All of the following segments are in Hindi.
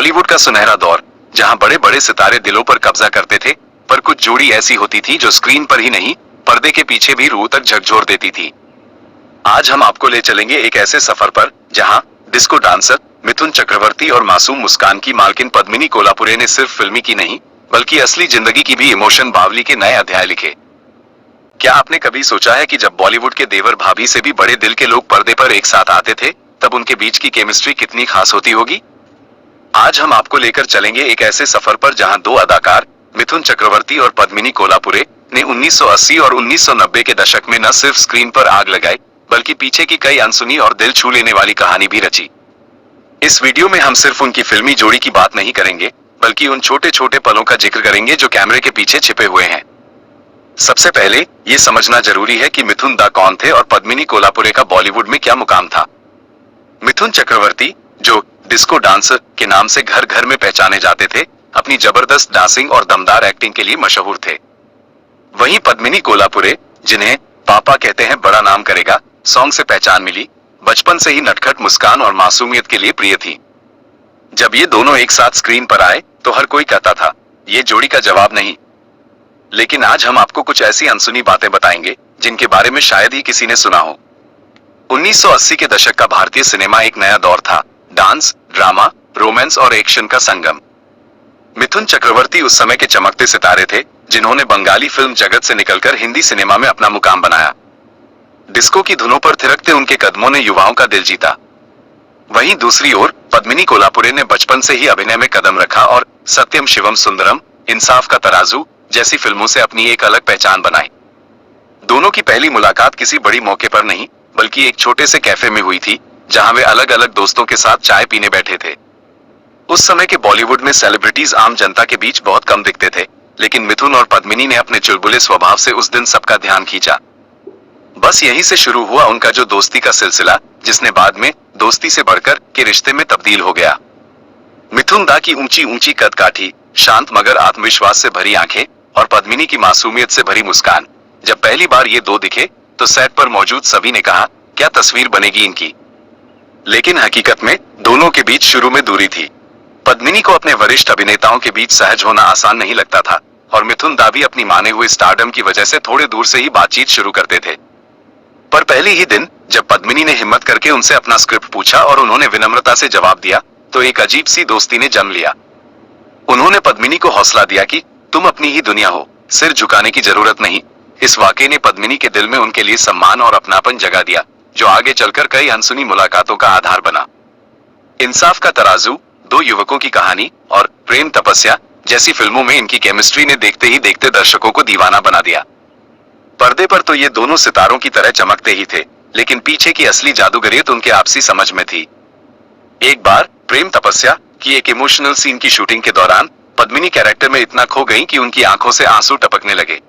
बॉलीवुड का सुनहरा दौर, जहां बड़े बड़े सितारे दिलों पर कब्जा करते थे, पर कुछ जोड़ी ऐसी होती थी जो स्क्रीन पर ही नहीं, पर्दे के पीछे भी रूह तक झकझोर देती थी। आज हम आपको ले चलेंगे एक ऐसे सफर पर जहां डिस्को डांसर मिथुन चक्रवर्ती और मासूम मुस्कान की मालकिन पद्मिनी कोल्हापुरे ने सिर्फ फिल्मी की नहीं, बल्कि असली जिंदगी की भी इमोशन बावली के नए अध्याय लिखे। क्या आपने कभी सोचा है कि जब बॉलीवुड के देवर भाभी से भी बड़े दिल के लोग पर्दे पर एक साथ आते थे, तब उनके बीच की केमिस्ट्री कितनी खास होती होगी? आज हम आपको लेकर चलेंगे एक ऐसे सफर पर जहां दो अदाकार मिथुन चक्रवर्ती और पद्मिनी कोल्हापुरे ने 1980 और 1990 के दशक में न सिर्फ स्क्रीन पर आग लगाई, बल्कि पीछे की कई अनसुनी और दिल छू लेने वाली कहानी भी रची। इस वीडियो में हम सिर्फ उनकी फिल्मी जोड़ी की बात नहीं करेंगे, बल्कि उन छोटे छोटे पलों का जिक्र करेंगे जो कैमरे के पीछे छिपे हुए हैं। सबसे पहले ये समझना जरूरी है कि मिथुन दा कौन थे और पद्मिनी कोल्हापुरे का बॉलीवुड में क्या मुकाम था। मिथुन चक्रवर्ती, जो डिस्को डांसर के नाम से घर घर में पहचाने जाते थे, अपनी जबरदस्त डांसिंग और दमदार एक्टिंग के लिए मशहूर थे। वहीं पद्मिनी कोल्हापुरे, जिन्हें पापा कहते हैं बड़ा नाम करेगा सॉन्ग से पहचान मिली, बचपन से ही नटखट मुस्कान और मासूमियत के लिए प्रिय थी। जब ये दोनों एक साथ स्क्रीन पर आए तो हर कोई कहता था, ये जोड़ी का जवाब नहीं। लेकिन आज हम आपको कुछ ऐसी अनसुनी बातें बताएंगे जिनके बारे में शायद ही किसी ने सुना हो। 1980 के दशक का भारतीय सिनेमा एक नया दौर था, डांस, ड्रामा, रोमांस और एक्शन का संगम। मिथुन चक्रवर्ती उस समय के चमकते सितारे थे, जिन्होंने बंगाली फिल्म जगत से निकलकर हिंदी सिनेमा में अपना मुकाम बनाया। डिस्को की धुनों पर थिरकते उनके कदमों ने युवाओं का दिल जीता। वहीं दूसरी ओर पद्मिनी कोल्हापुरे ने बचपन से ही अभिनय में कदम रखा और सत्यम शिवम सुंदरम, इंसाफ का तराजू जैसी फिल्मों से अपनी एक अलग पहचान बनाई। दोनों की पहली मुलाकात किसी बड़ी मौके पर नहीं, बल्कि एक छोटे से कैफे में हुई थी, जहां वे अलग अलग दोस्तों के साथ चाय पीने बैठे थे। उस समय के बॉलीवुड में सेलिब्रिटीज आम जनता के बीच बहुत कम दिखते थे, लेकिन मिथुन और पद्मिनी ने अपने चुलबुले स्वभाव से उस दिन सबका ध्यान खींचा। बस यहीं से शुरू हुआ उनका जो दोस्ती का सिलसिला, जिसने बाद में दोस्ती से बढ़कर के रिश्ते में तब्दील हो गया। मिथुन दा की ऊंची ऊंची कदकाठी, शांत मगर आत्मविश्वास से भरी आंखें और पद्मिनी की मासूमियत से भरी मुस्कान, जब पहली बार ये दो दिखे तो सेट पर मौजूद सभी ने कहा, क्या तस्वीर बनेगी इनकी। लेकिन हकीकत में दोनों के बीच शुरू में दूरी थी। पद्मिनी को अपने वरिष्ठ अभिनेताओं के बीच सहज होना आसान नहीं लगता था, और मिथुन दा भी अपनी माने हुए स्टारडम की वजह से थोड़े दूर से ही बातचीत शुरू करते थे। पर पहले ही दिन जब पद्मिनी ने हिम्मत करके उनसे अपना स्क्रिप्ट पूछा और उन्होंने विनम्रता से जवाब दिया, तो एक अजीब सी दोस्ती ने जन्म लिया। उन्होंने पद्मिनी को हौसला दिया कि तुम अपनी ही दुनिया हो, सिर झुकाने की जरूरत नहीं। इस वाकये ने पद्मिनी के दिल में उनके लिए सम्मान और अपनापन जगा दिया, जो आगे चलकर कई अनसुनी मुलाकातों का आधार बना। इंसाफ का तराजू, दो युवकों की कहानी और प्रेम तपस्या जैसी फिल्मों में इनकी केमिस्ट्री ने देखते ही देखते दर्शकों को दीवाना बना दिया। पर्दे पर तो ये दोनों सितारों की तरह चमकते ही थे, लेकिन पीछे की असली जादूगरियत उनके आपसी समझ में थी। एक बार प्रेम तपस्या की एक इमोशनल सीन की शूटिंग के दौरान पद्मिनी कैरेक्टर में इतना खो गई कि उनकी आंखों से आंसू टपकने लगे।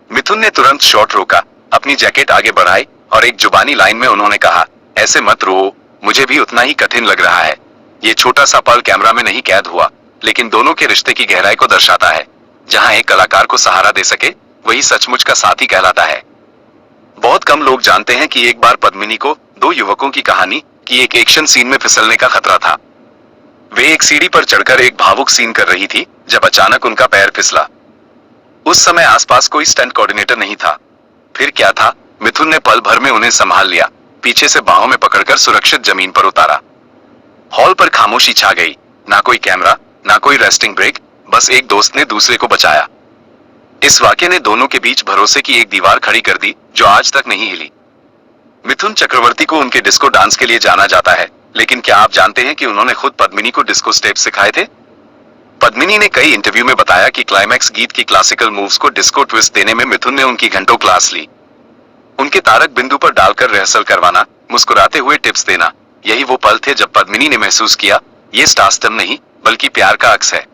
मिथुन ने तुरंत शॉट रोका, अपनी जैकेट आगे बढ़ाई और एक जुबानी लाइन में उन्होंने कहा, ऐसे मत रो, मुझे भी उतना ही कठिन लग रहा है। ये छोटा सा पल कैमरा में नहीं कैद हुआ, लेकिन दोनों के रिश्ते की गहराई को दर्शाता है। जहां एक कलाकार को सहारा दे सके, वही सचमुच का साथी कहलाता है। बहुत कम लोग जानते हैं कि एक बार पद्मिनी को दो युवकों की कहानी की एक एक्शन सीन में फिसलने का खतरा था। वे एक सीढ़ी पर चढ़कर एक भावुक सीन कर रही थी, जब अचानक उनका पैर फिसला। उस समय आसपास कोई स्टंट कोऑर्डिनेटर नहीं था। फिर क्या था, मिथुन ने पल भर में उन्हें संभाल लिया, पीछे से बाहों में पकड़कर सुरक्षित जमीन पर उतारा। हॉल पर खामोशी छा गई, ना कोई कैमरा, ना कोई रेस्टिंग ब्रेक, बस एक दोस्त ने दूसरे को बचाया। इस वाक्य ने दोनों के बीच भरोसे की एक दीवार खड़ी कर दी, जो आज तक नहीं हिली। मिथुन चक्रवर्ती को उनके डिस्को डांस के लिए जाना जाता है, लेकिन क्या आप जानते हैं कि उन्होंने खुद पद्मिनी को डिस्को स्टेप सिखाए थे? पद्मिनी ने कई इंटरव्यू में बताया कि क्लाइमैक्स गीत की क्लासिकल मूव्स को डिस्को ट्विस्ट देने में मिथुन ने उनकी घंटों क्लास ली। उनके तारक बिंदु पर डालकर रिहर्सल करवाना, मुस्कुराते हुए टिप्स देना, यही वो पल थे जब पद्मिनी ने महसूस किया, ये स्टारडम नहीं बल्कि प्यार का अक्स है।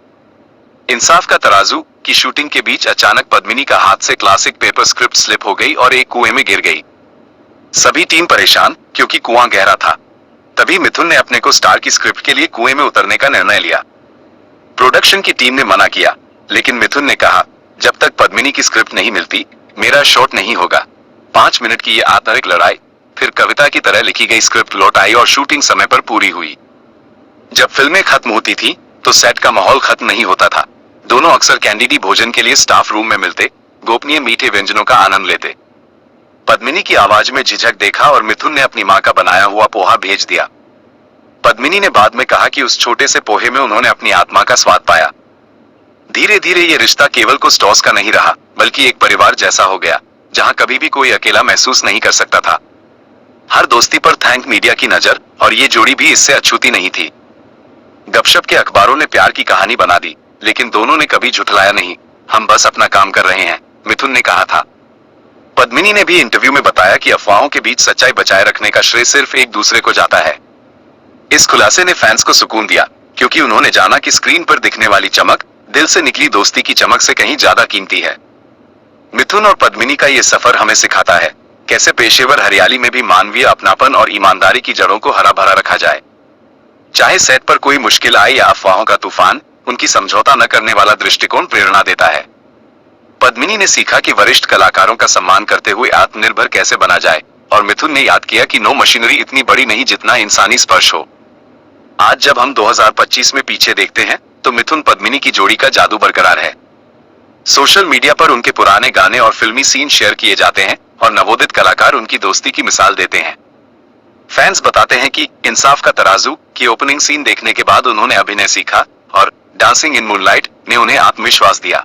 इंसाफ का तराजू की शूटिंग के बीच अचानक पद्मिनी का हाथ से क्लासिक पेपर स्क्रिप्ट स्लिप हो गई और एक कुएं में गिर गई। सभी टीम परेशान, क्योंकि कुआं गहरा था। तभी मिथुन ने अपने को स्टार की स्क्रिप्ट के लिए कुएं में उतरने का निर्णय लिया। प्रोडक्शन की टीम ने मना किया, लेकिन मिथुन ने कहा, जब तक पद्मिनी की स्क्रिप्ट नहीं मिलती, मेरा शॉट नहीं होगा। 5 मिनट की ये आंतरिक लड़ाई, फिर कविता की तरह लिखी गई स्क्रिप्ट लौट आई और शूटिंग समय पर पूरी हुई। जब फिल्में खत्म होती थी तो सेट का माहौल खत्म नहीं होता था। दोनों अक्सर कैंडिडी भोजन के लिए स्टाफ रूम में मिलते, गोपनीय मीठे व्यंजनों का आनंद लेते। पद्मिनी की आवाज में झिझक देखा और मिथुन ने अपनी मां का बनाया हुआ पोहा भेज दिया। पद्मिनी ने बाद में कहा कि उस छोटे से पोहे में उन्होंने अपनी आत्मा का स्वाद पाया। धीरे धीरे ये रिश्ता केवल कुछ टॉस का नहीं रहा, बल्कि एक परिवार जैसा हो गया, जहां कभी भी कोई अकेला महसूस नहीं कर सकता था। हर दोस्ती पर थैंक मीडिया की नजर, और ये जोड़ी भी इससे अछूती नहीं थी। गपशप के अखबारों ने प्यार की कहानी बना दी, लेकिन दोनों ने कभी झुठलाया नहीं। हम बस अपना काम कर रहे हैं, मिथुन ने कहा था। पद्मिनी ने भी इंटरव्यू में बताया कि अफवाहों के बीच सच्चाई बचाए रखने का श्रेय सिर्फ एक दूसरे को जाता है। इस खुलासे ने फैंस को सुकून दिया, क्योंकि उन्होंने जाना कि स्क्रीन पर दिखने वाली चमक दिल से निकली दोस्ती की चमक से कहीं ज्यादा कीमती है। मिथुन और पद्मिनी का ये सफर हमें सिखाता है कैसे पेशेवर हरियाली में भी मानवीय अपनापन और ईमानदारी की जड़ों को हरा भरा रखा जाए। चाहे सेट पर कोई मुश्किल आए या अफवाहों का तूफान, उनकी समझौता न करने वाला दृष्टिकोण प्रेरणा देता है। पद्मिनी ने सीखा कि वरिष्ठ कलाकारों का सम्मान करते हुए आत्मनिर्भर कैसे बना जाए, और मिथुन ने याद किया कि नो मशीनरी इतनी बड़ी नहीं जितना इंसानी स्पर्श हो। आज जब हम 2025 में पीछे देखते हैं तो मिथुन पद्मिनी की जोड़ी का जादू बरकरार है। सोशल मीडिया पर उनके पुराने गाने और फिल्मी सीन शेयर किए जाते हैं और नवोदित कलाकार उनकी दोस्ती की मिसाल देते हैं। फैंस बताते हैं कि इंसाफ का तराजू की ओपनिंग सीन देखने के बाद उन्होंने अभिनय सीखा और डांसिंग इन मूनलाइट ने उन्हें आत्मविश्वास दिया।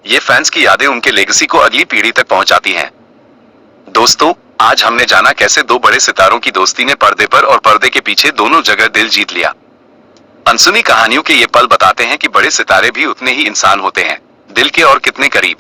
ये फैंस की यादें उनके लेगेसी को अगली पीढ़ी तक पहुंचाती हैं। दोस्तों, आज हमने जाना कैसे दो बड़े सितारों की दोस्ती ने पर्दे पर और पर्दे के पीछे दोनों जगह दिल जीत लिया। अनसुनी कहानियों के ये पल बताते हैं कि बड़े सितारे भी उतने ही इंसान होते हैं, दिल के और कितने करीब।